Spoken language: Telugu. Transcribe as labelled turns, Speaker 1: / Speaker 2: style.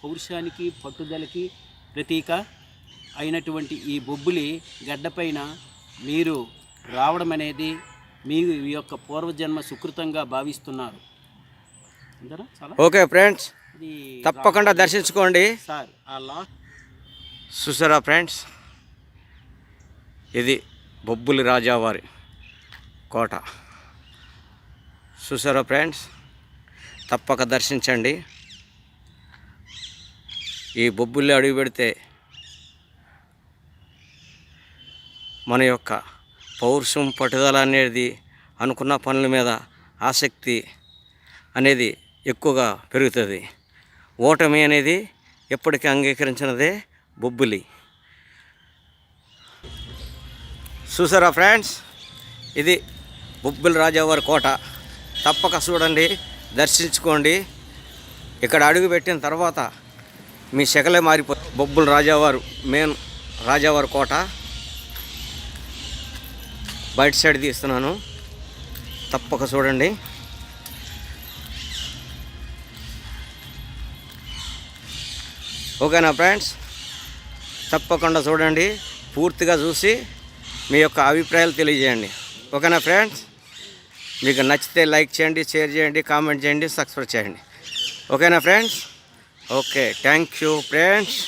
Speaker 1: పౌరుషానికి పట్టుదలకి ప్రతీక అయినటువంటి ఈ బొబ్బిలి గడ్డపైన మీరు రావడం అనేది మీ యొక్క పూర్వజన్మ సుకృతంగా భావిస్తున్నారు.
Speaker 2: ఓకే ఫ్రెండ్స్, తప్పకుండా దర్శించుకోండి
Speaker 1: సార్.
Speaker 2: చూసారా ఫ్రెండ్స్, ఇది బొబ్బిలి రాజావారి కోట. చూసారా ఫ్రెండ్స్, తప్పక దర్శించండి. ఈ బొబ్బిలి అడుగు పెడితే మన యొక్క పౌరుషం పట్టుదల అనేది, అనుకున్న పనుల మీద ఆసక్తి అనేది ఎక్కువగా పెరుగుతుంది. ఓటమి అనేది ఎప్పటికీ అంగీకరించినదే బొబ్బిలి. చూసారా ఫ్రెండ్స్, ఇది బొబ్బిలి రాజావారి కోట. తప్పక చూడండి, దర్శించుకోండి. ఇక్కడ అడుగు పెట్టిన తర్వాత మీ శకలే మారిపోతుంది. బొబ్బిలి రాజావారు మెయిన్ రాజావారి కోట బయట సైడ్ తీస్తున్నాను, తప్పక చూడండి. ఓకేనా ఫ్రెండ్స్, తప్పకుండా చూడండి. పూర్తిగా చూసి మీ యొక్క అభిప్రాయాలు తెలియజేయండి. ఓకేనా ఫ్రెండ్స్, మీకు నచ్చితే లైక్ చేయండి, షేర్ చేయండి, కామెంట్ చేయండి, సబ్స్క్రైబ్ చేయండి. ఓకేనా friends, okay, thank you friends.